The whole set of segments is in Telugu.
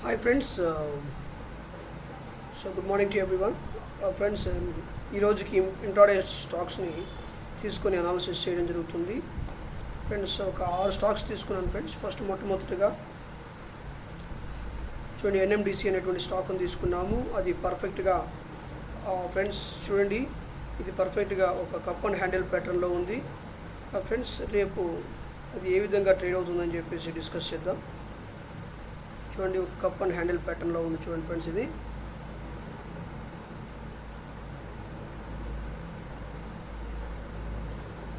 Hi friends, good morning to everyone. Friends, ఈ రోజుకి ఇంట్రాడే స్టాక్స్ని తీసుకొని అనాలిసిస్ చేయడం జరుగుతుంది. ఫ్రెండ్స్, ఒక 6 స్టాక్స్ తీసుకున్నాను ఫ్రెండ్స్. ఫస్ట్ మొట్టమొదటిగా చూడండి, ఎన్ఎండిసి అనేటువంటి స్టాక్ని తీసుకున్నాము. అది పర్ఫెక్ట్గా ఫ్రెండ్స్ చూడండి, ఇది పర్ఫెక్ట్గా ఒక కప్ అండ్ హ్యాండిల్ ప్యాటర్న్లో ఉంది. ఫ్రెండ్స్, రేపు అది ఏ విధంగా ట్రేడ్ అవుతుందని చెప్పేసి డిస్కస్ చేద్దాం. చూడండి, ఒక కప్ అండ్ హ్యాండిల్ ప్యాటర్న్లో ఉంది. చూడండి ఫ్రెండ్స్, ఇది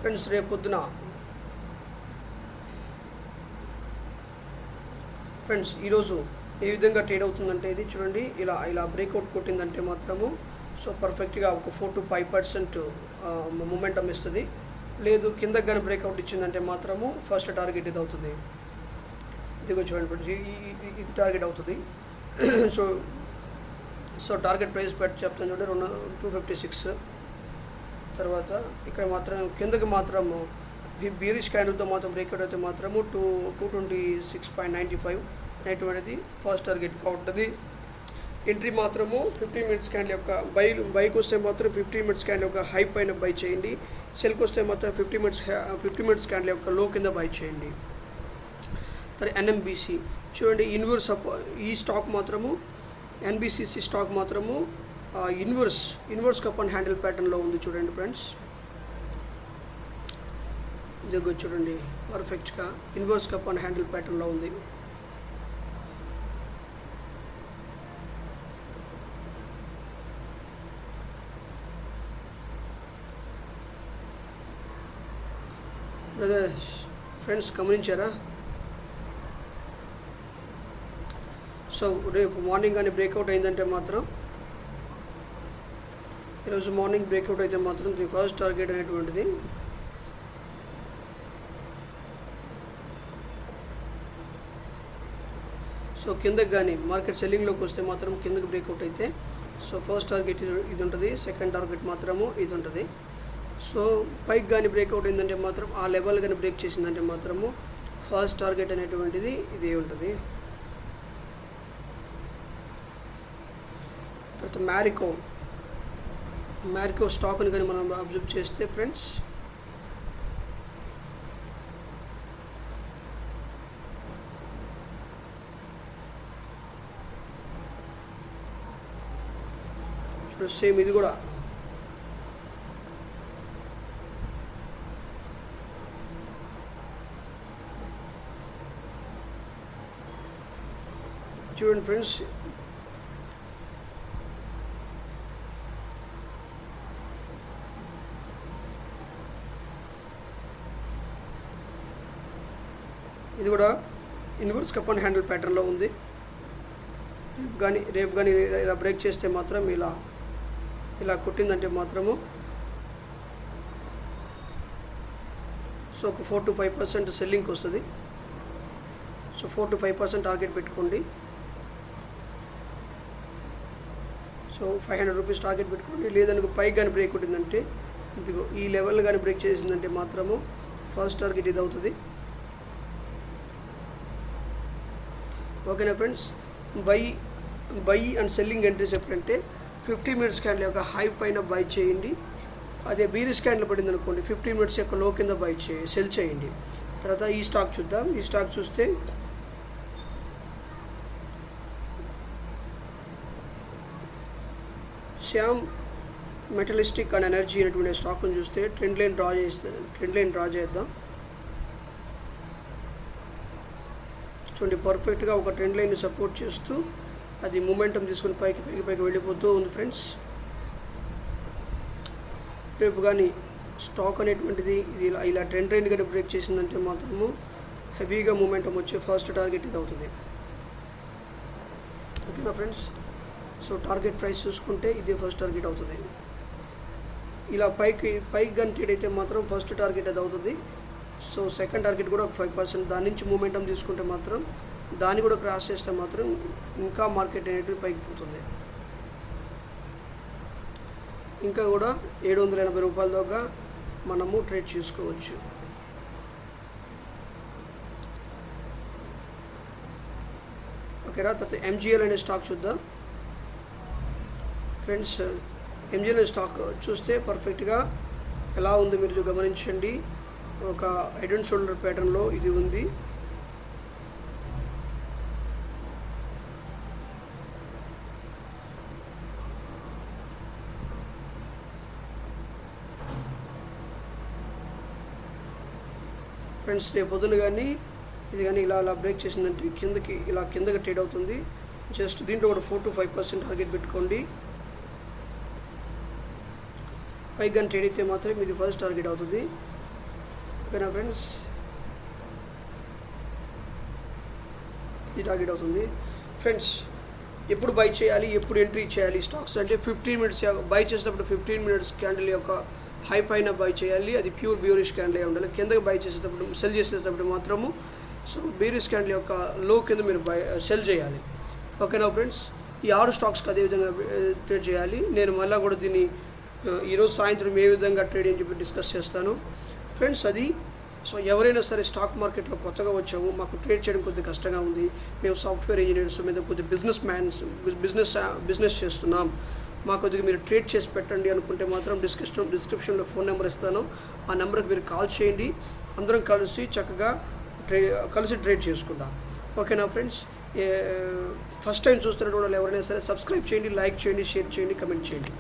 ఫ్రెండ్స్ రేపు పొద్దున ఫ్రెండ్స్ ఈరోజు ఏ విధంగా ట్రేడ్ అవుతుందంటే, ఇది చూడండి, ఇలా బ్రేక్అవుట్ కొట్టిందంటే మాత్రము పర్ఫెక్ట్గా ఒక 4 to 5% మొమెంటం ఇస్తుంది. లేదు కిందకి కానీ బ్రేక్అవుట్ ఇచ్చిందంటే మాత్రము ఫస్ట్ టార్గెట్ ఇది అవుతుంది. ఇదిగో చూడండి ఫ్రెండ్స్, ఇది టార్గెట్ అవుతుంది. సో టార్గెట్ ప్రైస్ పెట్టి చెప్తాను చూడండి, 256. తర్వాత ఇక్కడ మాత్రం కిందకి మాత్రము బీరిష్ క్యాండిల్తో మాత్రం బ్రేక్అవుట్ అయితే మాత్రము 226.95 అనేటువంటిది ఫస్ట్ టార్గెట్గా ఉంటుంది. ఎంట్రీ మాత్రము 15 minutes క్యాండిల్ యొక్క బైకి వస్తే మాత్రం 15 minutes క్యాండిల్ యొక్క హై పైన బై చేయండి. సెల్కి వస్తే మాత్రం 50 minutes క్యాండిల్ యొక్క లో కింద బై చేయండి. తర్వాత ఎన్ఎంబిసి చూడండి, ఈ స్టాక్ మాత్రము ఎన్బిసిసి స్టాక్ మాత్రము ఇన్వర్స్ కప్ అండ్ హ్యాండిల్ ప్యాటర్న్లో ఉంది. చూడండి ఫ్రెండ్స్, ఇదిగో చూడండి, పర్ఫెక్ట్గా ఇన్వర్స్ కప్ అండ్ హ్యాండిల్ ప్యాటర్న్లో ఉంది. బ్రదర్స్ ఫ్రెండ్స్ గమనించారా? సో రేపు మార్నింగ్ కానీ బ్రేక్అవుట్ అయిందంటే మాత్రం, ఈరోజు మార్నింగ్ బ్రేక్అవుట్ అయితే మాత్రం ది ఫస్ట్ టార్గెట్ అనేటువంటిది కిందకి కానీ మార్కెట్ సెల్లింగ్లోకి వస్తే మాత్రం కిందకి బ్రేక్అవుట్ అయితే ఫస్ట్ టార్గెట్ ఇది ఉంటుంది, సెకండ్ టార్గెట్ మాత్రము ఇది ఉంటుంది. పైకి కానీ బ్రేక్అవుట్ అయిందంటే మాత్రం ఆ లెవెల్ కానీ బ్రేక్ చేసిందంటే మాత్రము ఫస్ట్ టార్గెట్ అనేటువంటిది ఇదే ఉంటుంది. తర్వాత మ్యారికో స్టాక్ని కానీ మనం అబ్జర్వ్ చేస్తే ఫ్రెండ్స్, చూడండి సేమ్ ఇది కూడా చూడండి ఫ్రెండ్స్, ఇది కూడా ఇన్వర్స్ కప్ అండ్ హ్యాండిల్ ప్యాటర్న్లో ఉంది. రేపు కానీ ఇలా బ్రేక్ చేస్తే మాత్రం ఇలా కొట్టిందంటే మాత్రము ఒక 4 to 5% సెల్లింగ్కి వస్తుంది. 4 to 5% టార్గెట్ పెట్టుకోండి. 500 రూపీస్ టార్గెట్ పెట్టుకోండి. లేదనుకో పైకి కానీ బ్రేక్ కొట్టిందంటే, ఇదిగో ఈ లెవెల్ కానీ బ్రేక్ చేసిందంటే మాత్రము ఫస్ట్ టార్గెట్ ఇది అవుతుంది. ఓకేనా friends? By and selling entries ఎప్పుడంటే 50 minutes క్యాండిల్ యొక్క హై పైన బై చేయండి. అదే బీరిష్ క్యాండిల్ పడింది అనుకోండి, 15 minutes యొక్క లో కింద సెల్ చేయండి. తర్వాత ఈ స్టాక్ చూద్దాం. ఈ స్టాక్ చూస్తే శ్యామ్ మెటలిస్టిక్ అండ్ ఎనర్జీ అనేటువంటి స్టాక్ని చూస్తే ట్రెండ్ లైన్ డ్రా చేద్దాం. చూడండి, పర్ఫెక్ట్గా ఒక ట్రెండ్ లైన్ని సపోర్ట్ చేస్తూ అది మూమెంటం తీసుకొని పైకి వెళ్ళిపోతూ ఉంది ఫ్రెండ్స్. రేపు కానీ స్టాక్ అనేటువంటిది ఇది ఇలా ట్రెండ్ లైన్ కానీ బ్రేక్ చేసిందంటే మాత్రము హెవీగా మూమెంటం వచ్చే ఫస్ట్ టార్గెట్ ఇది అవుతుంది. ఓకేనా ఫ్రెండ్స్? టార్గెట్ ప్రైస్ చూసుకుంటే ఇదే ఫస్ట్ టార్గెట్ అవుతుంది. ఇలా పైకి కానీ ట్రేడ్ అయితే మాత్రం ఫస్ట్ టార్గెట్ అది అవుతుంది. సెకండ్ టార్గెట్ కూడా ఒక 5%, దాని నుంచి మూమెంటం తీసుకుంటే మాత్రం దాన్ని కూడా క్రాస్ చేస్తే మాత్రం ఇంకా మార్కెట్ అనేటివి పైకి పోతుంది. ఇంకా కూడా 780 రూపాయల దాకా మనము ట్రేడ్ చేసుకోవచ్చు. ఓకేనా. తర్వాత ఎంజిఎల్ అనే స్టాక్ చూద్దాం ఫ్రెండ్స్. ఎంజిఎల్ అనే స్టాక్ చూస్తే పర్ఫెక్ట్గా ఎలా ఉంది మీరు గమనించండి. ఒక హెడ్ అండ్ షోల్డర్ ప్యాటర్న్లో ఇది ఉంది. ఫ్రెండ్స్ రేపు పొద్దున కానీ ఇది కానీ ఇలా బ్రేక్ చేసిందంటే కిందకి ట్రేడ్ అవుతుంది. జస్ట్ దీంట్లో కూడా 4 to 5% టార్గెట్ పెట్టుకోండి. 5 కానీ ట్రేడ్ అయితే మాత్రమే ఇది ఫస్ట్ టార్గెట్ అవుతుంది. ఓకేనా ఫ్రెండ్స్, ఇది టార్గెట్ అవుతుంది. ఫ్రెండ్స్ ఎప్పుడు బై చేయాలి, ఎప్పుడు ఎంట్రీ చేయాలి స్టాక్స్ అంటే 15 minutes బై చేసేటప్పుడు 15 minutes క్యాండిల్ యొక్క హై పైన బై చేయాలి. అది ప్యూర్ బేరిష్ క్యాండిల్ అయి ఉండాలి. కిందకి బై చేసేటప్పుడు సెల్ చేసేటప్పుడు మాత్రము సో బేరిష్ క్యాండిల్ యొక్క లో కింద మీరు సెల్ చేయాలి. ఓకేనా ఫ్రెండ్స్, ఈ 6 స్టాక్స్కి అదేవిధంగా ట్రేడ్ చేయాలి. నేను మళ్ళీ కూడా దీన్ని ఈరోజు సాయంత్రం ఏ విధంగా ట్రేడ్ అని చెప్పి డిస్కస్ చేస్తాను ఫ్రెండ్స్. అది సో ఎవరైనా సరే స్టాక్ మార్కెట్లో కొత్తగా వచ్చాము, మాకు ట్రేడ్ చేయడం కొద్దిగా కష్టంగా ఉంది, మేము సాఫ్ట్వేర్ ఇంజనీర్స్ మీద కొద్దిగా బిజినెస్ చేస్తున్నాం, మాకు కొద్దిగా మీరు ట్రేడ్ చేసి పెట్టండి అనుకుంటే మాత్రం డిస్క్రిప్షన్లో ఫోన్ నెంబర్ ఇస్తాను. ఆ నెంబర్కి మీరు కాల్ చేయండి. అందరం కలిసి చక్కగా ట్రేడ్ చేసుకుందాం. ఓకేనా ఫ్రెండ్స్, ఫస్ట్ టైం చూస్తున్నటువంటి వాళ్ళు ఎవరైనా సరే సబ్స్క్రైబ్ చేయండి, లైక్ చేయండి, షేర్ చేయండి, కమెంట్ చేయండి.